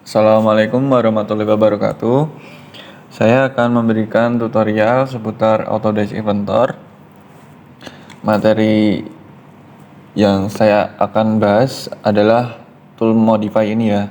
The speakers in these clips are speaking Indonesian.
Assalamualaikum warahmatullahi wabarakatuh. Saya akan memberikan tutorial seputar Autodesk Inventor. Materi yang saya akan bahas adalah tool modify ini ya.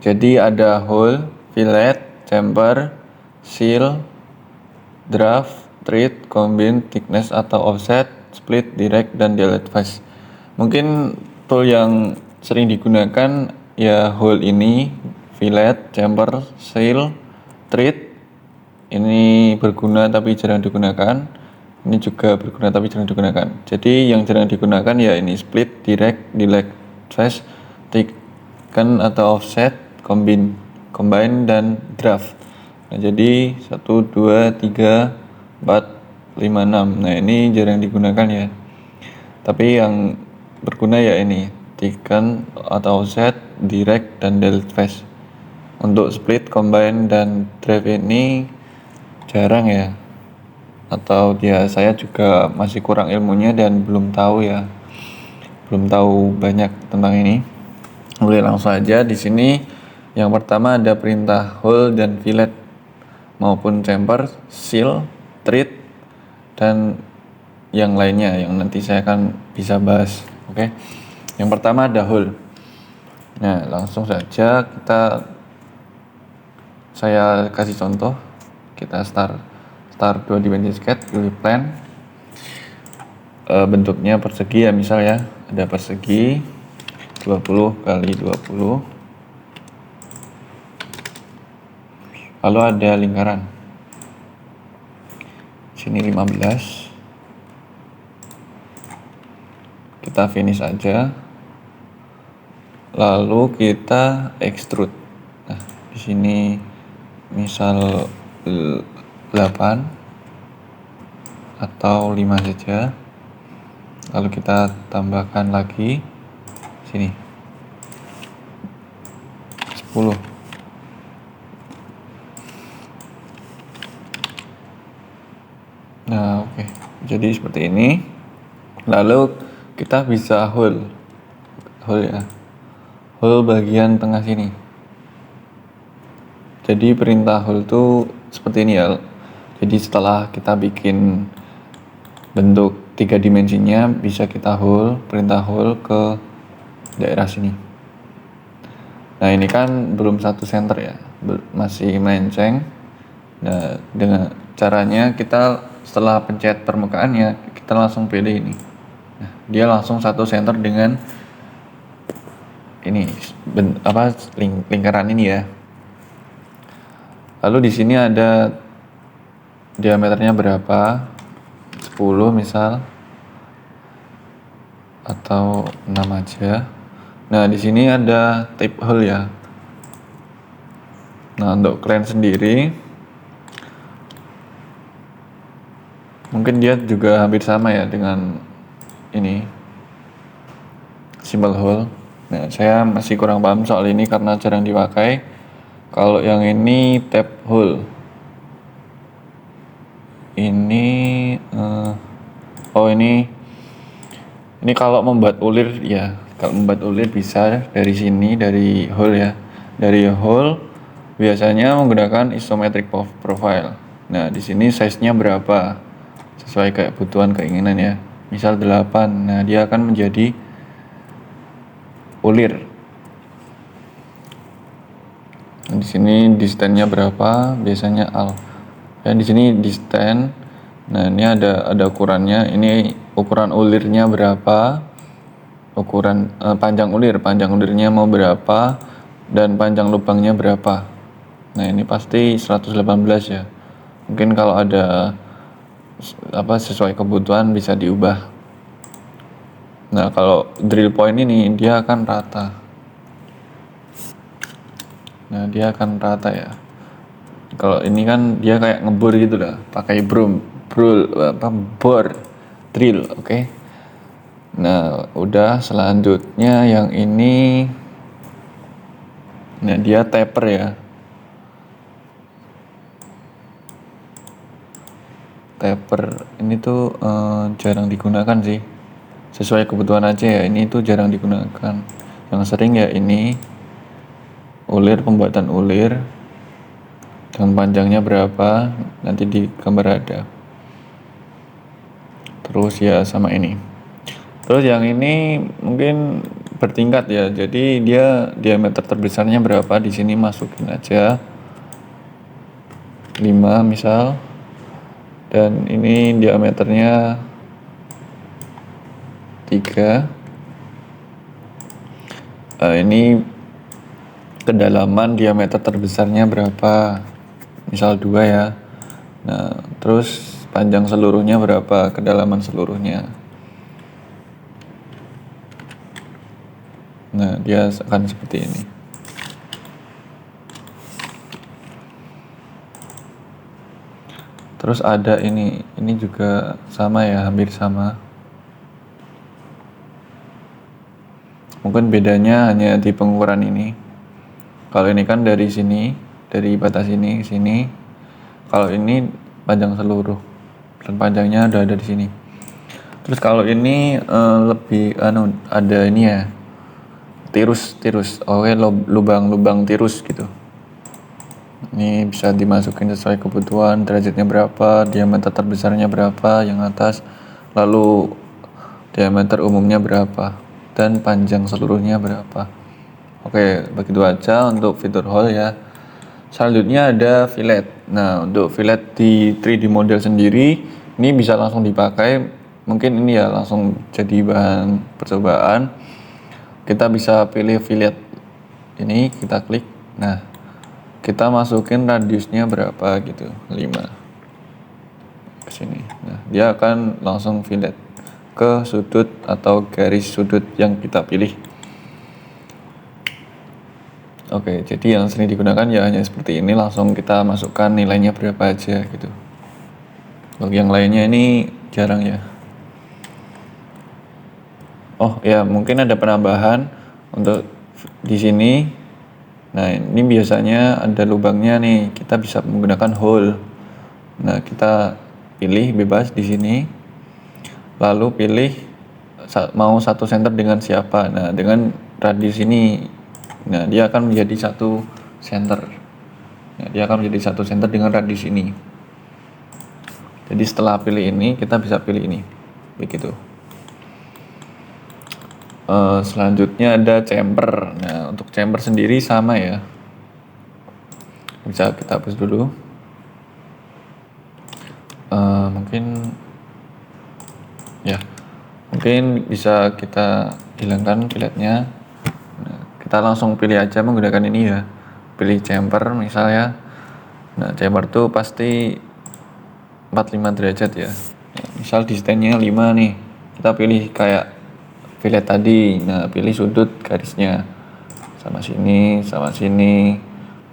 Jadi ada hole, fillet, chamfer, seal, draft, treat, combine, thickness atau offset, split, direct, dan delete face. Mungkin tool yang sering digunakan ya hole ini, fillet, chamfer, seal, treat. Ini berguna tapi jarang digunakan. Ini juga berguna tapi jarang digunakan. Jadi yang jarang digunakan ya ini split, direct, delete face, thicken atau offset, combine dan draft. Nah, jadi 1, 2, 3, 4, 5, 6. Nah, ini jarang digunakan ya. Tapi yang berguna ya ini, thicken atau offset, direct dan delete face. Untuk split, combine dan draft ini jarang ya. Atau saya juga masih kurang ilmunya dan belum tahu ya. Belum tahu banyak tentang ini. Oke, langsung aja. Di sini yang pertama ada perintah hole dan fillet maupun chamfer, seal, treat dan yang lainnya yang nanti saya akan bisa bahas. Oke. Yang pertama ada hole. Nah, langsung saja saya kasih contoh. Kita start 2 dimensi sketch, pilih plan. Bentuknya persegi ya, misal ya. Ada persegi 20 kali 20. Lalu ada lingkaran. Sini 15. Kita finish aja. Lalu kita extrude. Nah, di sini misal 8 atau 5 saja. Lalu kita tambahkan lagi sini 10. Nah, oke. Jadi seperti ini. Lalu kita bisa hole ya. Hole bagian tengah sini. Jadi perintah hole itu seperti ini ya. Jadi setelah kita bikin bentuk 3 dimensinya, bisa kita hole, perintah hole ke daerah sini. Nah, ini kan belum 1 center ya, masih melenceng. Nah, dengan caranya kita setelah pencet permukaannya, kita langsung pilih ini. Nah, dia langsung 1 center dengan ini lingkaran ini ya. Lalu di sini ada diameternya berapa, 10 misal atau 6 aja. Nah, di sini ada tip hole ya. Nah, untuk kalian sendiri mungkin dia juga hampir sama ya dengan ini simbol hole. Nah, saya masih kurang paham soal ini karena jarang dipakai. Kalau yang ini tab hole. Ini ini kalau membuat ulir ya. Kalau membuat ulir bisa dari sini, dari hole ya. Dari hole biasanya menggunakan isometric profile. Nah, di sini size-nya berapa? Sesuai kebutuhan keinginan ya. Misal 8. Nah, dia akan menjadi ulir. Nah, di sini distance-nya berapa? Biasanya al. Dan di sini distance. Nah, ini ada ukurannya. Ini ukuran ulirnya berapa? Ukuran panjang ulirnya mau berapa? Dan panjang lubangnya berapa? Nah, ini pasti 118 ya. Mungkin kalau ada sesuai kebutuhan bisa diubah. Nah, kalau drill point ini dia akan rata. Nah, dia akan rata ya. Kalau ini kan dia kayak ngebor gitu lah, pakai bor drill, oke. Nah, udah selanjutnya yang ini. Nah, dia taper ya. Taper ini tuh jarang digunakan sih. Sesuai kebutuhan aja ya. Ini tuh jarang digunakan. Yang sering ya ini ulir, pembuatan ulir, dan panjangnya berapa, nanti di gambar ada. Terus ya sama ini. Terus yang ini mungkin bertingkat ya, jadi dia diameter terbesarnya berapa, di sini masukin aja 5 misal, dan ini diameternya 3. Ini kedalaman diameter terbesarnya berapa, misal 2 ya. Nah terus panjang seluruhnya berapa, kedalaman seluruhnya. Nah dia akan seperti ini. Terus ada ini juga sama ya, hampir sama. Mungkin bedanya hanya di pengukuran ini. Kalau ini kan dari sini, dari batas ini ke sini. Kalau ini panjang seluruh, dan panjangnya ada di sini. Terus kalau ini lebih ada ini ya, tirus. Oke, lubang tirus gitu. Ini bisa dimasukin sesuai kebutuhan, derajatnya berapa, diameter terbesarnya berapa yang atas, lalu diameter umumnya berapa, dan panjang seluruhnya berapa. Oke, begitu aja untuk fitur hole ya. Selanjutnya ada fillet. Nah, untuk fillet di 3D model sendiri ini bisa langsung dipakai. Mungkin ini ya langsung jadi bahan percobaan. Kita bisa pilih fillet ini, kita klik. Nah, kita masukin radiusnya berapa gitu, 5 ke sini. Nah, dia akan langsung fillet ke sudut atau garis sudut yang kita pilih. Oke, jadi yang sering digunakan ya hanya seperti ini, langsung kita masukkan nilainya berapa aja gitu. Kalau yang lainnya ini jarang ya. Oh ya, mungkin ada penambahan untuk di sini. Nah, ini biasanya ada lubangnya nih, kita bisa menggunakan hole. Nah, kita pilih bebas di sini. Lalu pilih mau satu center dengan siapa. Nah, dengan radius ini. Nah, dia akan menjadi satu center. Nah, dia akan menjadi satu center dengan radius ini. Jadi setelah pilih ini, kita bisa pilih ini. Begitu. Selanjutnya ada chamber. Nah, untuk chamber sendiri sama ya. Bisa kita hapus dulu. Mungkin bisa kita hilangkan filletnya. Nah, kita langsung pilih aja menggunakan ini ya. Pilih chamber misalnya. Nah, chamber tuh pasti 45 derajat ya. Nah, misal desainnya 5 nih. Kita pilih kayak fillet tadi. Nah, pilih sudut garisnya sama sini,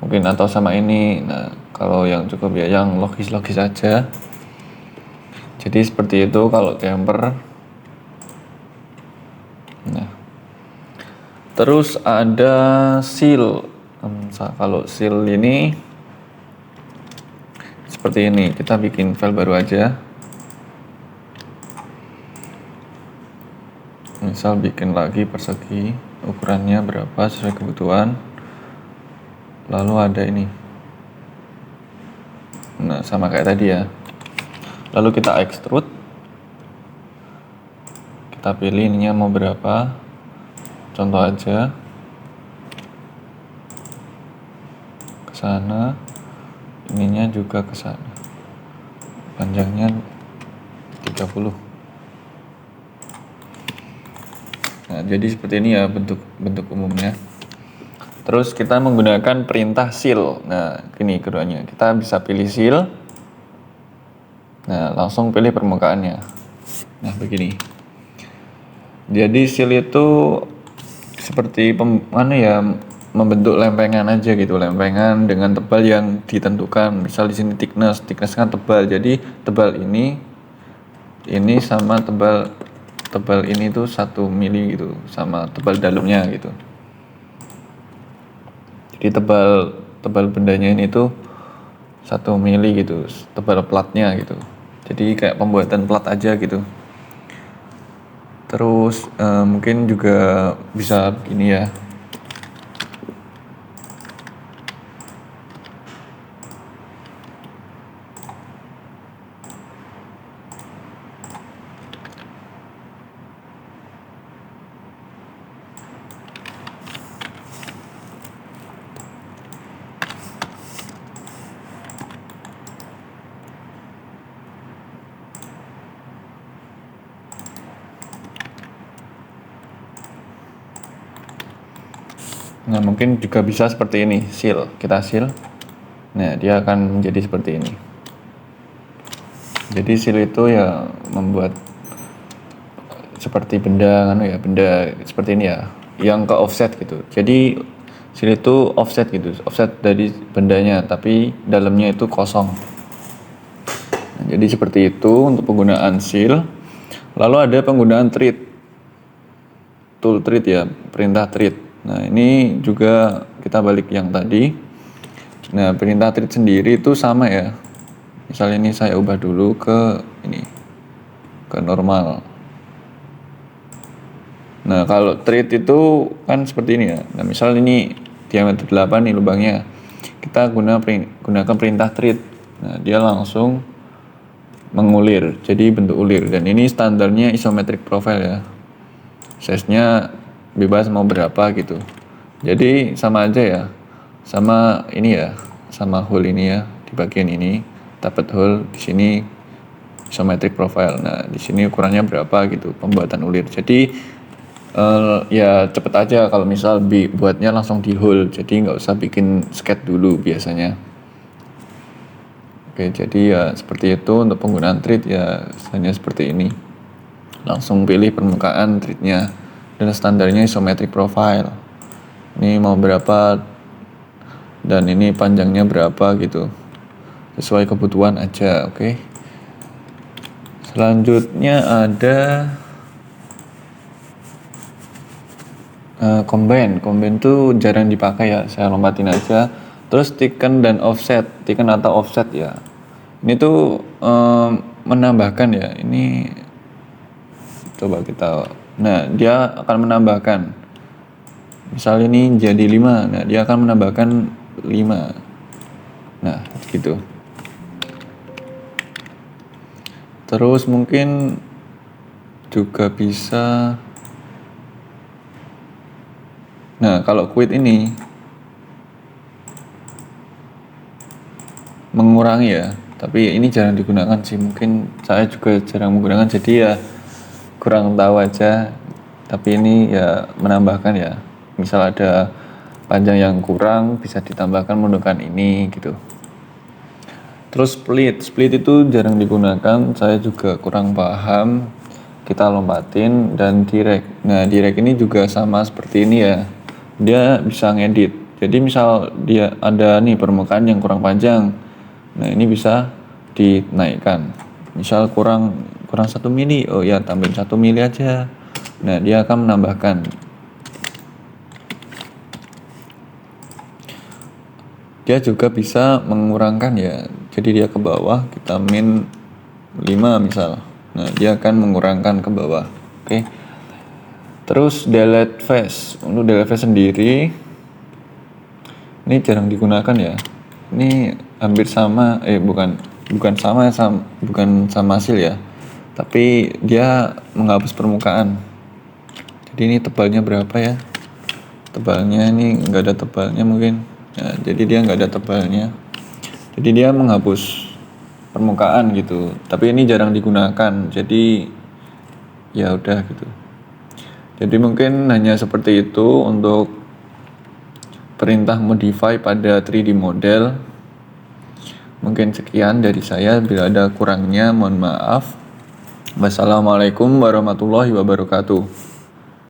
mungkin atau sama ini. Nah, kalau yang cukup ya yang logis-logis aja. Jadi seperti itu kalau chamber. Nah, terus ada seal. Kalau seal ini seperti ini, kita bikin file baru aja. Misal bikin lagi persegi, ukurannya berapa sesuai kebutuhan. Lalu ada ini. Nah, sama kayak tadi ya. Lalu kita extrude. Kita pilih ininya mau berapa. Contoh aja. Ke sana. Ininya juga ke sana. Panjangnya 30. Nah, jadi seperti ini ya bentuk umumnya. Terus kita menggunakan perintah seal. Nah, ini keduanya. Kita bisa pilih seal. Nah, langsung pilih permukaannya. Nah, begini. Jadi seal itu seperti membentuk lempengan aja gitu, lempengan dengan tebal yang ditentukan. Misal di sini thickness kan tebal. Jadi tebal ini sama tebal ini tuh 1 mili gitu, sama tebal dalamnya gitu. Jadi tebal bendanya ini tuh 1 mili gitu, tebal platnya gitu. Jadi kayak pembuatan plat aja gitu. Terus mungkin juga bisa begini ya. Nah, mungkin juga bisa seperti ini, seal. Kita seal. Nah, dia akan menjadi seperti ini. Jadi seal itu ya membuat seperti benda seperti ini ya, yang ke offset gitu. Jadi seal itu offset gitu, offset dari bendanya, tapi dalamnya itu kosong. Nah, jadi seperti itu untuk penggunaan seal. Lalu ada penggunaan treat, tool treat ya, perintah treat. Nah, ini juga kita balik yang tadi. Nah, perintah treat sendiri itu sama ya. Misalnya ini saya ubah dulu ke ini, ke normal. Nah, kalau treat itu kan seperti ini ya. Nah, misal ini diameter 8 nih lubangnya. Kita gunakan perintah treat. Nah, dia langsung mengulir, jadi bentuk ulir. Dan ini standarnya isometric profile ya. Size-nya bebas mau berapa gitu. Jadi sama aja ya. Sama ini ya, sama hole ini ya, di bagian ini tappet hole, di sini isometric profile. Nah, di sini ukurannya berapa gitu pembuatan ulir. Jadi ya cepet aja kalau misal buatnya langsung di hole, jadi nggak usah bikin sketch dulu biasanya. Oke, jadi ya seperti itu untuk penggunaan treat ya, hanya seperti ini. Langsung pilih permukaan treatnya dan standarnya isometric profile. Ini mau berapa dan ini panjangnya berapa gitu, sesuai kebutuhan aja. Oke. Selanjutnya ada combine tuh jarang dipakai ya, saya lompatin aja. Terus thicken dan offset, thicken atau offset ya, ini tuh menambahkan ya, ini coba kita, nah dia akan menambahkan, misal ini jadi 5, nah dia akan menambahkan 5, nah gitu. Terus mungkin juga bisa, nah kalau quit ini mengurangi ya, tapi ini jarang digunakan sih, mungkin saya juga jarang menggunakan, jadi ya kurang tahu aja. Tapi ini ya menambahkan ya, misal ada panjang yang kurang bisa ditambahkan menggunakan ini gitu. Terus split itu jarang digunakan, saya juga kurang paham, kita lompatin. Dan direct, nah direct ini juga sama seperti ini ya, dia bisa ngedit. Jadi misal dia ada nih permukaan yang kurang panjang, nah ini bisa dinaikkan, misal kurang 1 mili, oh ya tambahin 1 mili aja. Nah dia akan menambahkan. Dia juga bisa mengurangkan ya, jadi dia ke bawah, kita min 5 misal, nah dia akan mengurangkan ke bawah. Oke. Terus delete face, untuk delete face sendiri ini jarang digunakan ya, ini hampir sama, bukan sama hasil ya, tapi dia menghapus permukaan. Jadi ini tebalnya berapa ya, tebalnya ini nggak ada tebalnya mungkin ya, jadi dia nggak ada tebalnya, jadi dia menghapus permukaan gitu, tapi ini jarang digunakan, jadi ya udah gitu. Jadi mungkin hanya seperti itu untuk perintah modify pada 3D model. Mungkin sekian dari saya, bila ada kurangnya mohon maaf. Wassalamualaikum warahmatullahi wabarakatuh.